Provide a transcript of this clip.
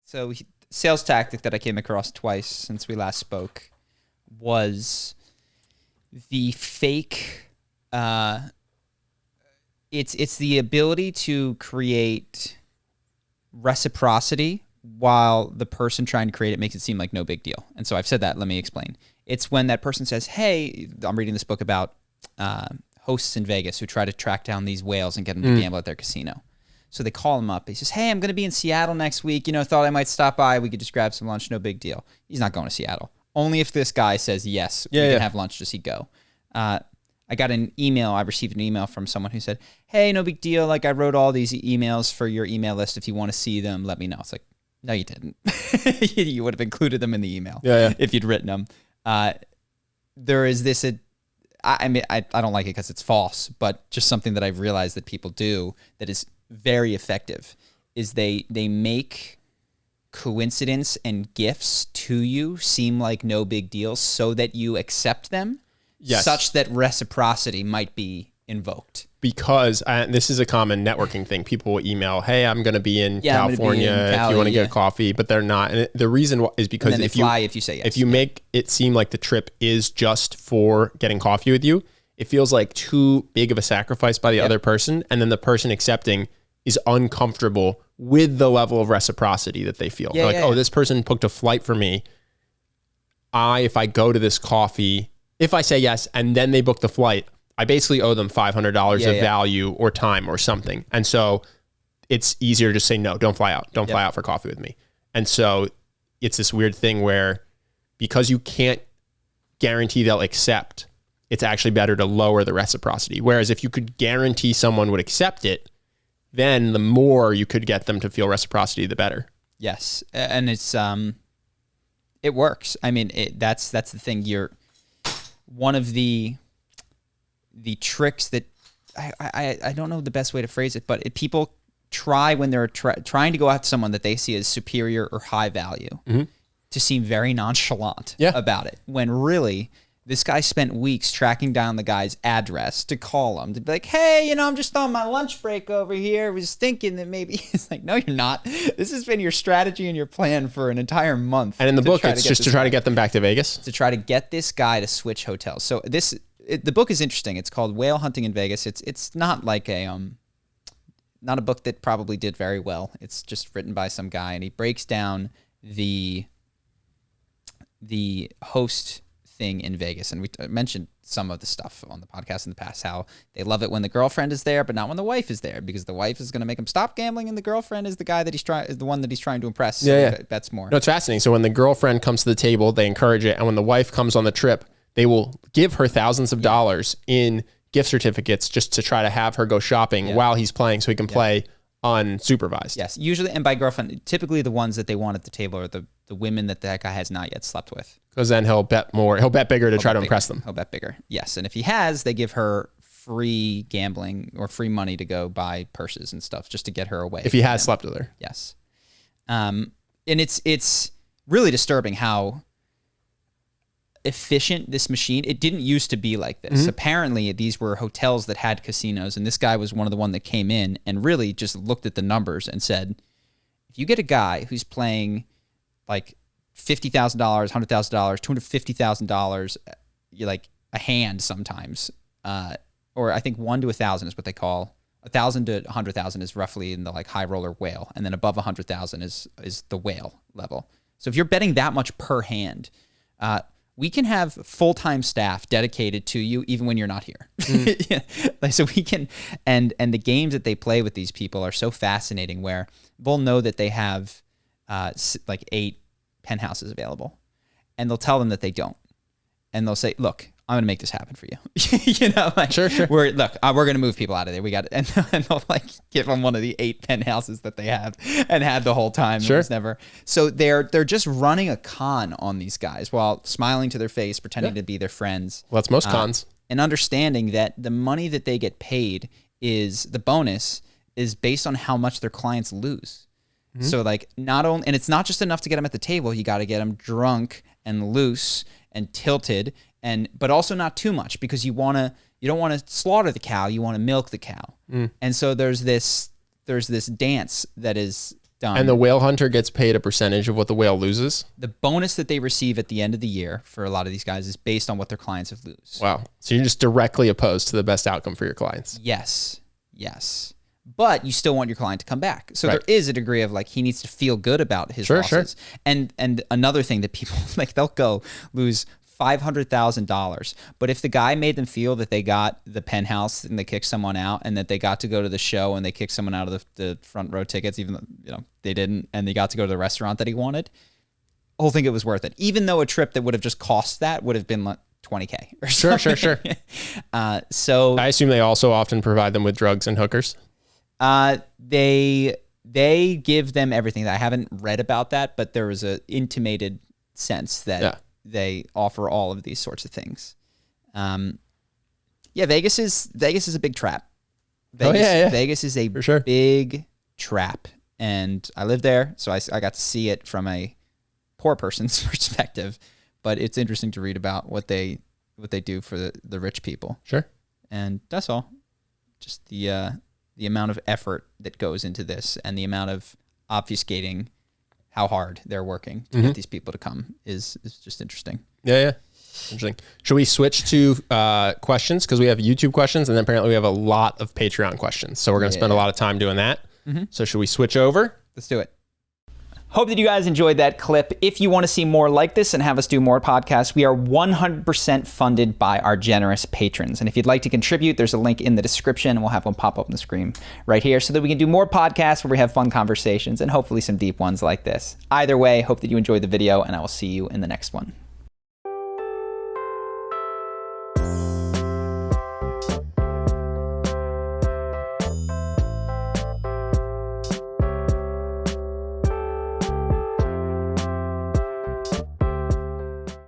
So sales tactic that I came across twice since we last spoke was the fake. It's the ability to create reciprocity while the person trying to create it makes it seem like no big deal. And so I've said that. Let me explain. It's when that person says, hey, I'm reading this book about hosts in Vegas who try to track down these whales and get them to gamble at their casino. So they call him up. He says, hey, I'm going to be in Seattle next week. Thought I might stop by. We could just grab some lunch. No big deal. He's not going to Seattle. Only if this guy says, yes, we can have lunch, does he go. I received an email from someone who said, hey, no big deal. Like, I wrote all these emails for your email list. If you want to see them, let me know. It's like, no, you didn't. You would have included them in the email if you'd written them. There is this, I don't like it because it's false, but just something that I've realized that people do that is very effective is they make coincidence and gifts to you seem like no big deal so that you accept them. Yes. Such that reciprocity might be invoked. Because this is a common networking thing. People will email, hey, I'm going to be in California if you want to get a coffee, but they're not. And the reason is because if you say yes. If you make it seem like the trip is just for getting coffee with you, it feels like too big of a sacrifice by the other person. And then the person accepting is uncomfortable with the level of reciprocity that they feel. They're like, this person booked a flight for me. If I go to this coffee, if I say yes, and then they book the flight, I basically owe them $500 of value or time or something. And so it's easier to say, no, don't fly out. Don't fly out for coffee with me. And so it's this weird thing where because you can't guarantee they'll accept, it's actually better to lower the reciprocity. Whereas if you could guarantee someone would accept it, then the more you could get them to feel reciprocity, the better. Yes. And it's, it works. I mean, that's the thing. One of the tricks that I don't know the best way to phrase it, but people try when they're trying to go after someone that they see as superior or high value to seem very nonchalant about it. When really, this guy spent weeks tracking down the guy's address to call him, to be like, hey, I'm just on my lunch break over here. I was thinking that maybe it's like, no, you're not. This has been your strategy and your plan for an entire month. And in the book, it's just to try to get them back to Vegas? To try to get this guy to switch hotels. So the book is interesting. It's called Whale Hunting in Vegas. It's not like not a book that probably did very well. It's just written by some guy, and he breaks down the host thing in Vegas. And we mentioned some of the stuff on the podcast in the past, how they love it when the girlfriend is there, but not when the wife is there, because the wife is going to make him stop gambling, and the girlfriend is the guy that is the one that he's trying to impress. So that's more. No, it's fascinating. So when the girlfriend comes to the table, they encourage it. And when the wife comes on the trip, they will give her thousands of dollars in gift certificates just to try to have her go shopping while he's playing so he can play unsupervised. Yes, usually, and by girlfriend, typically the ones that they want at the table are the women that guy has not yet slept with. Because then he'll bet more. He'll bet bigger to try to impress them. He'll bet bigger. Yes, and if he has, they give her free gambling or free money to go buy purses and stuff just to get her away. If he has slept with her. Yes. And it's really disturbing how efficient this machine. It didn't used to be like this. Apparently, these were hotels that had casinos, and this guy was one of the one that came in and really just looked at the numbers and said, if you get a guy who's playing like $50,000, $100,000, $250,000, you're like a hand sometimes, or I think 1 to 1,000 is what they call 1,000 to 100,000 is roughly in the like high roller whale, and then above 100,000 is the whale level. So if you're betting that much per hand, we can have full-time staff dedicated to you even when you're not here. So we can, and the games that they play with these people are so fascinating, where they'll know that they have like 8 penthouses available, and they'll tell them that they don't, and they'll say, look, I'm going to make this happen for you. Sure. We're going to move people out of there. We got it. And they'll like give them one of the 8 penthouses that they have and had the whole time. Sure. It was never. So they're just running a con on these guys while smiling to their face, pretending to be their friends. Well, that's most cons. And understanding that the money that they get paid is the bonus is based on how much their clients lose. So like not only, and it's not just enough to get them at the table, you got to get them drunk and loose and tilted, but also not too much, because you don't want to slaughter the cow, you want to milk the cow. And so there's this dance that is Done. And the whale hunter gets paid a percentage of what the whale loses? The bonus that they receive at the end of the year for a lot of these guys is based on what their clients have lose. Wow. So you're just directly opposed to the best outcome for your clients. Yes. But you still want your client to come back. So there is a degree of like, he needs to feel good about his losses. And another thing that people, like, they'll go lose $500,000. But if the guy made them feel that they got the penthouse and they kicked someone out, and that they got to go to the show and they kicked someone out of the front row tickets, even though they didn't, and they got to go to the restaurant that he wanted, I think it was worth it. Even though a trip that would have just cost that would have been like $20K or something. Sure. So I assume they also often provide them with drugs and hookers. They give them everything. I haven't read about that, but there was a intimated sense that they offer all of these sorts of things. Vegas is a big trap. Vegas is a big trap, and I live there, so I got to see it from a poor person's perspective. But it's interesting to read about what they do for the rich people. Sure, and that's all. Just the amount of effort that goes into this, and the amount of obfuscating how hard they're working to get these people to come is just interesting. Yeah. Interesting. Should we switch to questions? Because we have YouTube questions, and then apparently we have a lot of Patreon questions. So we're going to spend a lot of time doing that. So should we switch over? Let's do it. Hope that you guys enjoyed that clip. If you want to see more like this and have us do more podcasts, we are 100% funded by our generous patrons. And if you'd like to contribute, there's a link in the description, and we'll have one pop up on the screen right here so that we can do more podcasts where we have fun conversations and hopefully some deep ones like this. Either way, hope that you enjoyed the video, and I will see you in the next one.